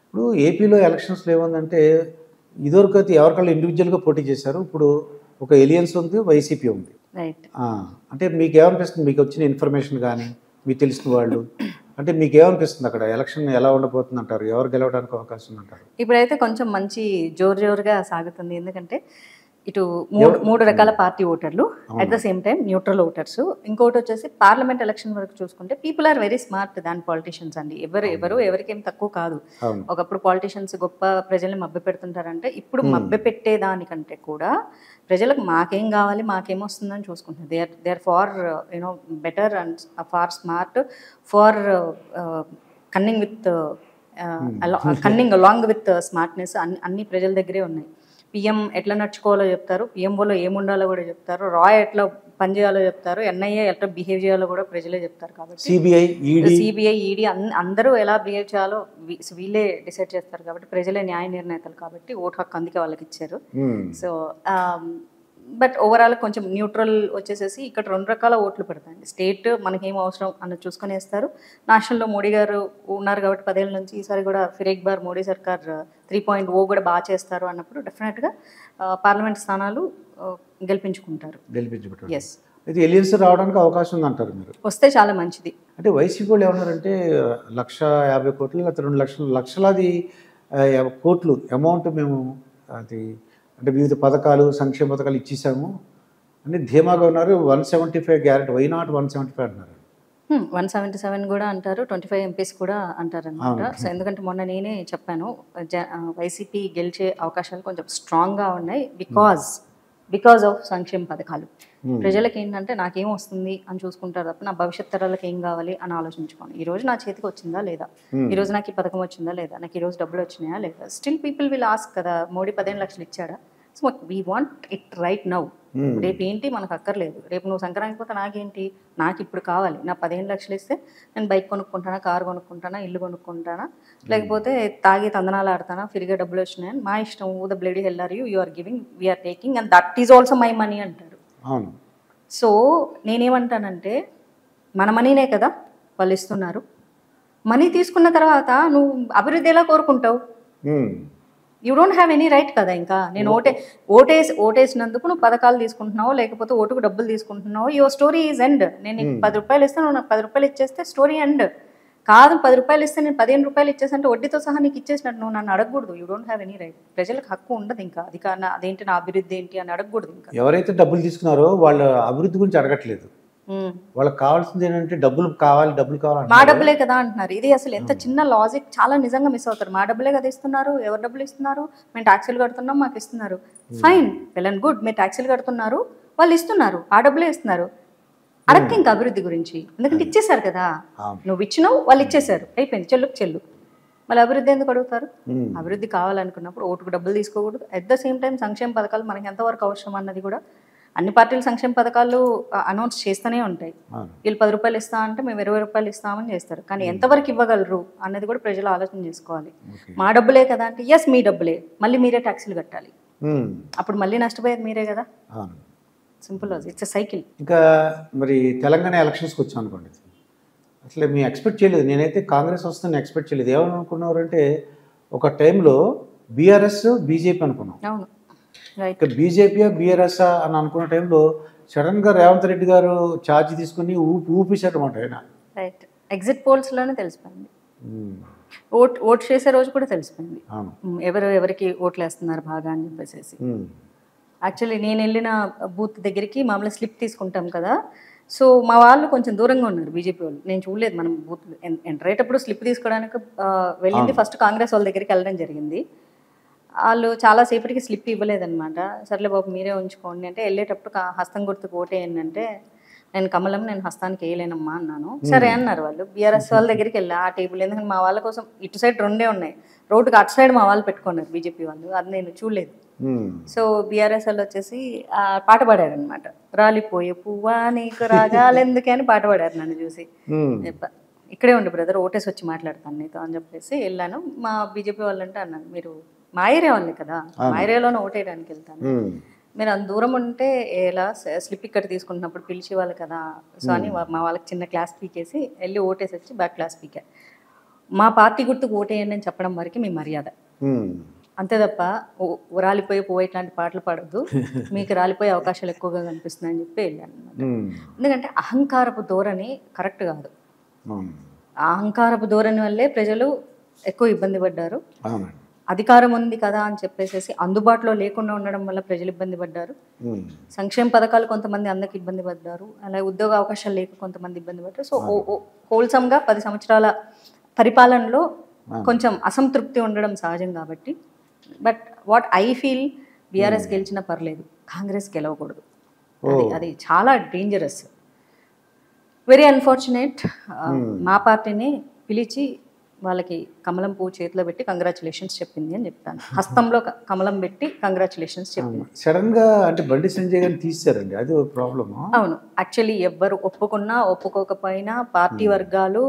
ఇప్పుడు ఏపీలో ఎలక్షన్స్లో ఏముందంటే ఇదివరకైతే ఎవరికైనా ఇండివిజువల్గా పోటీ చేశారు. ఇప్పుడు ఒక ఎలియన్స్ ఉంది, వైసీపీ ఉంది. రైట్. అంటే మీకు ఏమనిపిస్తుంది, మీకు వచ్చిన ఇన్ఫర్మేషన్ కానీ మీకు తెలిసిన వాళ్ళు అంటే మీకు ఏమనిపిస్తుంది అక్కడ ఎలక్షన్ ఎలా ఉండబోతుంది అంటారు, ఎవరు గెలవడానికి అవకాశం ఉందంటారు? ఇప్పుడైతే కొంచెం మంచి జోరుగా సాగుతుంది. ఎందుకంటే ఇటు మూడు రకాల పార్టీ ఓటర్లు, at the same time neutral voters. ఇంకోటి వచ్చేసి పార్లమెంట్ ఎలక్షన్ వరకు చూసుకుంటే people are very smart than politicians అండి. ఎవరికేం తక్కువ కాదు. ఒకప్పుడు పాలిటీషియన్స్ గొప్ప ప్రజల్ని మభ్య పెడుతుంటారంటే ఇప్పుడు మభ్య పెట్టేదానికంటే కూడా ప్రజలకు మాకేం కావాలి, మాకేమొస్తుందని చూసుకుంటున్నారు. They are far you know better and far smart, far cunning with cunning along with smartness అన్ని ప్రజల దగ్గరే ఉన్నాయి. పిఎం ఎట్లా నడుచుకోవాలో చెప్తారు, పిఎంఓలో ఏముండాలో కూడా చెప్తారు, రాయ్ ఎట్లా పనిచేయాలో చెప్తారు, ఎన్ఐఏ ఎట్లా బిహేవ్ చేయాలో కూడా ప్రజలే చెప్తారు. కాబట్టి సిబిఐ ఈడీ అందరూ ఎలా బిహేవ్ చేయాలో వీళ్ళే డిసైడ్ చేస్తారు. కాబట్టి ప్రజలే న్యాయ నిర్ణేతలు కాబట్టి ఓటు హక్కు అందుకే వాళ్ళకి ఇచ్చారు. సో బట్ ఓవరాల్ కొంచెం న్యూట్రల్ వచ్చేసేసి ఇక్కడ 2 రకాల ఓట్లు పెడతాయండి. స్టేట్ మనకేం అవసరం అన్నది చూసుకొని వేస్తారు. నేషనల్లో మోడీ గారు ఉన్నారు కాబట్టి 10 ఏళ్ళ నుంచి, ఈసారి కూడా ఫిర్ ఎక్ బార్ మోడీ సర్కార్ 3.0 కూడా బాగా చేస్తారు అన్నప్పుడు డెఫినెట్గా పార్లమెంట్ స్థానాలు గెలిపించుకుంటారు. ఎస్, అయితే ఎలియన్స్ రావడానికి అవకాశం ఉందంటారు మీరు? వస్తే చాలా మంచిది. అంటే వైసీపీ వాళ్ళు ఏమన్నారంటే 1,50,000 కోట్లు లేకపోతే 2 లక్షలాది కోట్లు అమౌంట్ మేము అది అంటే వివిధ పథకాలు, సంక్షేమ పథకాలు ఇచ్చేసాము అని ధీమాగా ఉన్నారు. 175 గ్యారెంటీ, వై నాట్ 175 అంటున్నారు. 177 కూడా అంటారు, 25 ఎంపీస్ కూడా అంటారు అనమాట. సో ఎందుకంటే మొన్న నేనే చెప్పాను, వైసీపీ గెలిచే అవకాశాలు కొంచెం స్ట్రాంగ్గా ఉన్నాయి బికాజ్ ఆఫ్ సంక్షేమ పథకాలు. ప్రజలకి ఏంటంటే నాకేం వస్తుంది అని చూసుకుంటారు తప్ప నా భవిష్యత్ తరాలకు ఏం కావాలి అని ఆలోచించుకోండి. ఈ రోజు నా చేతికి వచ్చిందా లేదా, ఈ రోజు నాకు ఈ పథకం వచ్చిందా లేదా, నాకు ఈ రోజు డబ్బులు వచ్చినాయా లేదా, స్టిల్ పీపుల్ విల్ ఆస్క్ కదా, మోడీ 15 లక్షలు ఇచ్చాడా. So we want it right now. రేపు ఏంటి మనకు అక్కర్లేదు, రేపు నువ్వు సంక్రాంతి పోతే నాకేంటి, నాకు ఇప్పుడు కావాలి. నా 15 లక్షలు ఇస్తే నేను బైక్ కొనుక్కుంటానా, కారు కొనుక్కుంటానా, ఇల్లు కొనుక్కుంటానా, లేకపోతే తాగి తందనాలు ఆడతానా, ఫ్రీగా డబ్బులు వచ్చినాయని మా ఇష్టం. The bloody hell are you are giving, we are taking and that is also my money అంటారు. సో నేనేమంటానంటే మన మనీనే కదా వాళ్ళు ఇస్తున్నారు, మనీ తీసుకున్న తర్వాత నువ్వు అభివృద్ధి ఎలా కోరుకుంటావు? You don't have any right కదా. ఇంకా నేను ఓటేసినందుకు నువ్వు పథకాలు తీసుకుంటున్నావు, లేకపోతే ఓటుకు డబ్బులు తీసుకుంటున్నావు, యువర్ స్టోరీ ఈజ్ ఎండ్. నేను నీకు 10 రూపాయలు ఇస్తాను, నువ్వు నాకు 10 రూపాయలు ఇచ్చేస్తే స్టోరీ ఎండ్. కాదు 10 రూపాయలు ఇస్తే నేను 15 రూపాయలు ఇచ్చేసంటే వడ్డీతో సహా నీకు ఇచ్చేసినట్టు నువ్వు నన్ను అడగకూడదు. You don't have any right. ప్రజలకు హక్కు ఉండదు ఇంకా, అది కాదు అదేంటి నా అభివృద్ధి ఏంటి అని అడగకూడదు. ఇంకా ఎవరైతే డబ్బులు తీసుకున్నారో వాళ్ళ అభివృద్ధి గురించి అడగట్లేదు, వాళ్ళకి కావాల్సింది ఏంటంటే డబ్బులు కావాలి మా డబ్బులే కదా అంటున్నారు. ఇది అసలు ఎంత చిన్న లాజిక్, చాలా నిజంగా మిస్ అవుతారు. మా డబ్బులే కదా ఇస్తున్నారు, ఎవరు డబ్బులు ఇస్తున్నారు, మేము ట్యాక్సీలు కడుతున్నాం మాకు ఇస్తున్నారు, ఫైన్, వెల్ అండ్ గుడ్. మీరు ట్యాక్సీలు కడుతున్నారు, వాళ్ళు ఇస్తున్నారు, ఆ డబ్బులే ఇస్తున్నారు. అడగ ఇంకా అభివృద్ధి గురించి, ఎందుకంటే ఇచ్చేసారు కదా, నువ్వు ఇచ్చినావు వాళ్ళు ఇచ్చేసారు, అయిపోయింది, చెల్లు. మళ్ళీ అభివృద్ధి ఎందుకు అడుగుతారు? అభివృద్ధి కావాలనుకున్నప్పుడు ఓటుకు డబ్బులు తీసుకోకూడదు. అట్ ద సేమ్ టైం సంక్షేమ పథకాలు మనకి ఎంతవరకు అవసరం అన్నది కూడా అన్ని పార్టీలు సంక్షేమ పథకాలు అనౌన్స్ చేస్తూనే ఉంటాయి. వీళ్ళు 10 రూపాయలు ఇస్తా అంటే మేము 20 రూపాయలు ఇస్తామని చేస్తారు, కానీ ఎంతవరకు ఇవ్వగలరు అన్నది కూడా ప్రజలు ఆలోచన చేసుకోవాలి. మా డబ్బులే కదా అంటే ఎస్ మీ డబ్బులే, మళ్ళీ మీరే ట్యాక్సీలు కట్టాలి, అప్పుడు మళ్ళీ నష్టపోయేది మీరే కదా. Simple, it's a cycle. ఇంకా మరి తెలంగాణ ఎలక్షన్స్కి వచ్చాం అనుకోండి, అసలు మేము ఎక్స్పెక్ట్ చేయలేదు. నేనైతే కాంగ్రెస్ వస్తుందని ఎక్స్పెక్ట్ చేయలేదు. ఏమనుకున్నారంటే ఒక టైంలో బీఆర్ఎస్ బీజేపీ అనుకున్నాం, ఇక బీజేపీ బీఆర్ఎస్ అని అనుకున్న టైంలో సడన్గా రేవంత్ రెడ్డి గారు ఛార్జ్ తీసుకుని ఊపిసారు అన్నమాట. ఆయన రైట్, ఎగ్జిట్ పోల్స్లోనే తెలిసిపోయింది, ఓట్ చేసే రోజు కూడా తెలిసిపోయింది ఎవరికి ఓట్లు వేస్తున్నారు బాగా అని చెప్పేసి. యాక్చువల్లీ నేను వెళ్ళిన బూత్ దగ్గరికి మామూలుగా స్లిప్ తీసుకుంటాం కదా, సో మా వాళ్ళు కొంచెం దూరంగా ఉన్నారు బీజేపీ వాళ్ళు, నేను చూడలేదు. మనం బూత్ ఎంటర్ అయ్యేటప్పుడు స్లిప్ తీసుకోవడానికి వెళ్ళింది, ఫస్ట్ కాంగ్రెస్ వాళ్ళ దగ్గరికి వెళ్ళడం జరిగింది. వాళ్ళు చాలాసేపటికి స్లిప్ ఇవ్వలేదన్నమాట. సర్లే బాబు మీరే ఉంచుకోండి అంటే, వెళ్ళేటప్పుడు హస్తం గుర్తుకు ఓటేయండి అంటే, నేను కమలం నేను హస్తానికి వేయలేనమ్మా అన్నాను. సరే అన్నారు వాళ్ళు. బీఆర్ఎస్ వాళ్ళ దగ్గరికి వెళ్ళి ఆ టేబుల్, ఎందుకంటే మా వాళ్ళ కోసం ఇటు సైడ్ 2 ఉన్నాయి, రోడ్డుకి అటు సైడ్ మా వాళ్ళు పెట్టుకున్నారు బీజేపీ వాళ్ళు, అది నేను చూడలేదు. సో బీఆర్ఎస్ వాళ్ళు వచ్చేసి పాట పాడారు అనమాట, రాలిపోయే పువ్వా నీకు రాగాలెందుకే అని పాట పాడారు. నన్ను చూసి ఇక్కడే ఉండి బ్రదర్ ఓటేసి వచ్చి మాట్లాడతాను నీతో అని చెప్పేసి వెళ్ళాను. మా బీజేపీ వాళ్ళు అంటే అన్నాను, మీరు మా ఏరియా వాళ్ళే కదా, మా ఏరియాలోనే ఓటేయడానికి వెళ్తాను, మీరు అంత దూరం ఉంటే ఎలా స్లిప్ ఇక్కడ తీసుకుంటున్నప్పుడు పిలిచేవాళ్ళు కదా. సో అని మా వాళ్ళకి చిన్న క్లాస్ పీకేసి వెళ్ళి ఓటేసి వచ్చి బ్యాక్ క్లాస్ పీకా. మా పార్టీ గుర్తుకు ఓటేయండి అని చెప్పడం వరకు మీ మర్యాద. అంతే తప్ప రాలిపోయే పువ్వు ఇట్లాంటి పాటలు పాడద్దు, మీకు రాలిపోయే అవకాశాలు ఎక్కువగా కనిపిస్తున్నాయని చెప్పి వెళ్ళాను అనమాట. ఎందుకంటే అహంకారపు ధోరణి కరెక్ట్ కాదు. ఆ అహంకారపు ధోరణి వల్లే ప్రజలు ఎక్కువ ఇబ్బంది పడ్డారు. అధికారం ఉంది కదా అని చెప్పేసి అందుబాటులో లేకుండా ఉండడం వల్ల ప్రజలు ఇబ్బంది పడ్డారు. సంక్షేమ పథకాలు కొంతమంది అందరికి ఇబ్బంది పడ్డారు, అలాగే ఉద్యోగ అవకాశాలు లేక కొంతమంది ఇబ్బంది పడ్డారు. సో హోల్సమ్గా 10 సంవత్సరాల పరిపాలనలో కొంచెం అసంతృప్తి ఉండడం సహజం కాబట్టి. But what I feel, BRS గెలిచినా పర్లేదు, కాంగ్రెస్ గెలవకూడదు. అది చాలా డేంజరస్, వెరీ అన్ఫార్చునేట్. మా పార్టీని పిలిచి వాళ్ళకి కమలం పువ్వు చేతిలో పెట్టి కంగ్రాచులేషన్స్ చెప్పింది అని చెప్తాను. హస్తంలో కమలం పెట్టి కంగ్రాచులేషన్స్ చెప్పింది. సడన్ గా అంటే బండి సంజయ్ గారిని తీశారండి, అది ప్రాబ్లమ్. అవును, యాక్చువల్లీ ఎవ్వరు ఒప్పుకున్నా ఒప్పుకోకపోయినా పార్టీ వర్గాలు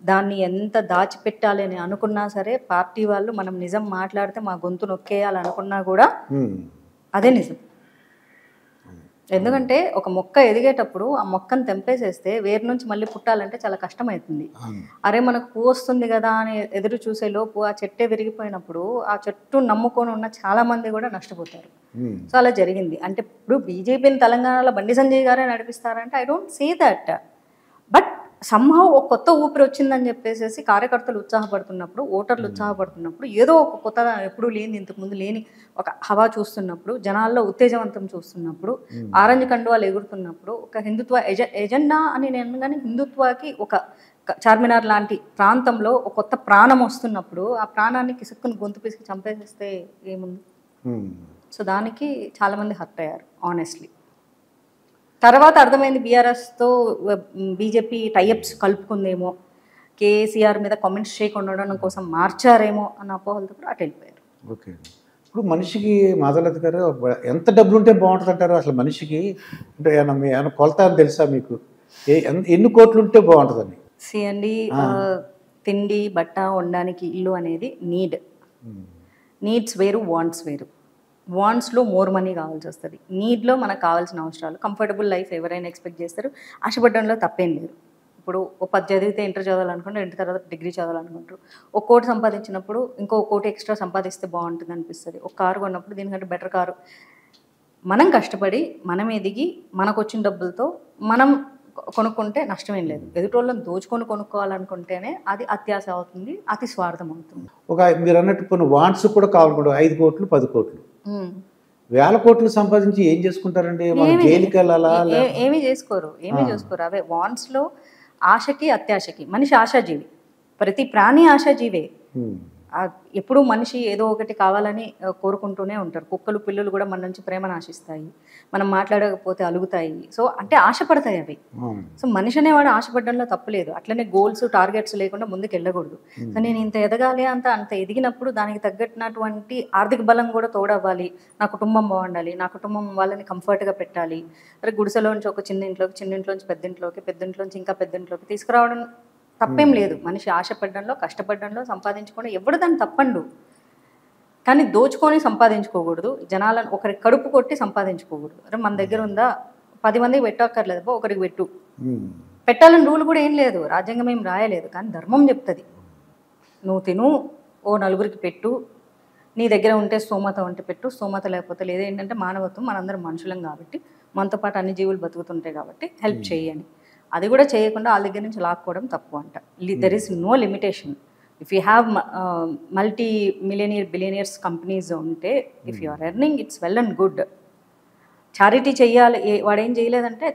దాన్ని ఎంత దాచిపెట్టాలి అని అనుకున్నా సరే, పార్టీ వాళ్ళు మనం నిజం మాట్లాడితే మా గొంతు నొక్కేయాలి అనుకున్నా కూడా అదే నిజం. ఎందుకంటే ఒక మొక్క ఎదిగేటప్పుడు ఆ మొక్కను తెంపేసేస్తే వేరు నుంచి మళ్ళీ పుట్టాలంటే చాలా కష్టమవుతుంది. అరే మనకు పువ్వు వస్తుంది కదా అని ఎదురు చూసే లోపు ఆ చెట్టే విరిగిపోయినప్పుడు ఆ చెట్టు నమ్ముకొని ఉన్న చాలా మంది కూడా నష్టపోతారు. సో అలా జరిగింది. అంటే ఇప్పుడు బీజేపీని తెలంగాణలో బండి సంజయ్ గారే నడిపిస్తారంటే I don't say that. But somehow ఒక కొత్త ఊపిరి వచ్చిందని చెప్పేసి కార్యకర్తలు ఉత్సాహపడుతున్నప్పుడు, ఓటర్లు ఉత్సాహపడుతున్నప్పుడు, ఏదో ఒక కొత్త ఎప్పుడూ లేని ఇంతకుముందు లేని ఒక హవా చూస్తున్నప్పుడు, జనాల్లో ఉత్తేజవంతం చూస్తున్నప్పుడు, ఆరెంజ్ కండువాలు ఎగురుతున్నప్పుడు, ఒక హిందుత్వ ఎజెండా అని నేను కానీ హిందుత్వాకి ఒక చార్మినార్ లాంటి ప్రాంతంలో ఒక కొత్త ప్రాణం వస్తున్నప్పుడు ఆ ప్రాణాన్ని కిసుక్కుని గొంతు పిసికి చంపేసేస్తే ఏముంది? సో దానికి చాలామంది హర్ట్ అయ్యారు ఆనెస్ట్లీ. తర్వాత అర్థమైంది బీఆర్ఎస్తో బీజేపీ టైఅప్స్ కలుపుకుందేమో, కేసీఆర్ మీద కామెంట్స్ చేయకుండా ఉండడం కోసం మార్చారేమో అన్న అపోహలతో కూడా అటు వెళ్ళిపోయారు. ఓకే, ఇప్పుడు మనిషికి మాధవలత గారు ఎంత డబ్బులు ఉంటే బాగుంటుంది అంటారు అసలు మనిషికి? అంటే ఏమైనా కొలత అని తెలుసా మీకు? ఎన్ని కోట్లు ఉంటే బాగుంటుందని? అండి, తిండి బట్ట ఉండడానికి ఇల్లు అనేది నీడ్స్ వేరు, వాంట్స్ వేరు. వాంట్స్లో మోర్ మనీ కావాల్సి వస్తుంది, నీడ్లో మనకు కావాల్సిన అవసరాలు, కంఫర్టబుల్ లైఫ్ ఎవరైనా ఎక్స్పెక్ట్ చేస్తారు. ఆశపడడంలో తప్పేం లేదు. ఇప్పుడు ఒక 10 చదివితే ఇంటర్ చదవాలనుకుంటారు, ఇంటర్ తర్వాత డిగ్రీ చదవాలనుకుంటారు. ఒక కోటి సంపాదించినప్పుడు ఇంకో కోటి ఎక్స్ట్రా సంపాదిస్తే బాగుంటుంది అనిపిస్తుంది. ఒక కారు కొన్నప్పుడు దీనికంటే బెటర్ కారు. మనం కష్టపడి మనం ఎదిగి మనకు వచ్చిన డబ్బులతో మనం కొనుక్కుంటే నష్టమేం లేదు. ఎదుటోళ్ళని దోచుకొని కొనుక్కోవాలనుకుంటేనే అది అత్యాశ అవుతుంది, అతి స్వార్థం అవుతుంది. ఒక మీరు అన్నట్టు కొన్ని వాంట్స్ కూడా కావాలి, 5 కోట్లు 10 కోట్లు వేల కోట్లు సంపాదించి ఏం చేసుకుంటారండి? జైలుకి వెళ్ళాలా? ఏమీ చేసుకోరు. అవే వాంట్స్లో ఆశకి అత్యాశకి. మనిషి ఆశాజీవి, ప్రతి ప్రాణి ఆశాజీవే. ఎప్పుడూ మనిషి ఏదో ఒకటి కావాలని కోరుకుంటూనే ఉంటారు. కుక్కలు పిల్లులు కూడా మన నుంచి ప్రేమను ఆశిస్తాయి, మనం మాట్లాడకపోతే అలుగుతాయి. సో అంటే ఆశపడతాయి అవి. సో మనిషి అనేవాడు ఆశపడడంలో తప్పులేదు. అట్లనే గోల్స్ టార్గెట్స్ లేకుండా ముందుకు వెళ్ళకూడదు. సో నేను ఇంత ఎదగాలి అంత ఎదిగినప్పుడు దానికి తగ్గట్టినటువంటి ఆర్థిక బలం కూడా తోడవ్వాలి. నా కుటుంబం బాగుండాలి, నా కుటుంబం వాళ్ళని కంఫర్ట్గా పెట్టాలి. అరే గుడిసెలోంచి ఒక చిన్న ఇంట్లోంచి పెద్దింట్లోంచి ఇంకా పెద్దింట్లోకి తీసుకురావడం తప్పేం లేదు. మనిషి ఆశపడడంలో, కష్టపడడంలో, సంపాదించుకోవడం ఎవడు దాన్ని తప్పండు. కానీ దోచుకొని సంపాదించుకోకూడదు, జనాలను ఒకరి కడుపు కొట్టి సంపాదించుకోకూడదు. అరే మన దగ్గర ఉందా 10 మందికి పెట్టక్కర్లేదు, ఒకరికి పెట్టు. పెట్టాలని రూల్ కూడా ఏం లేదు, రాజ్యాంగం ఏం రాయలేదు. కానీ ధర్మం చెప్తుంది, నువ్వు తిను, ఓ నలుగురికి పెట్టు, నీ దగ్గర ఉంటే స్తోమత ఉంటే పెట్టు, స్తోమత లేకపోతే లేదు. ఏంటంటే మానవత్వం, మనందరం మనుషులం కాబట్టి, మనతో పాటు అన్ని జీవులు బతుకుతుంటాయి కాబట్టి హెల్ప్ చేయని. అది కూడా చేయకుండా వాళ్ళ దగ్గర నుంచి లాక్కోవడం తప్పు అంట. There is no limitation. If you have multi billionaires companies ఉంటే, if you are earning, it's well and good. Charity చెయ్యాలి, వాడేం చేయలేదంటే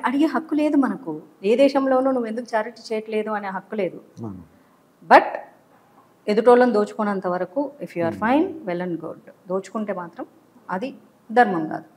అడిగే హక్కు లేదు మనకు. ఏ దేశంలోనూ నువ్వు ఎందుకు చారిటీ చేయట్లేదు అనే హక్కు లేదు. బట్ ఎదుటోళ్ళని దోచుకున్నంత వరకు if you are fine, well and good. దోచుకుంటే మాత్రం అది ధర్మం కాదు.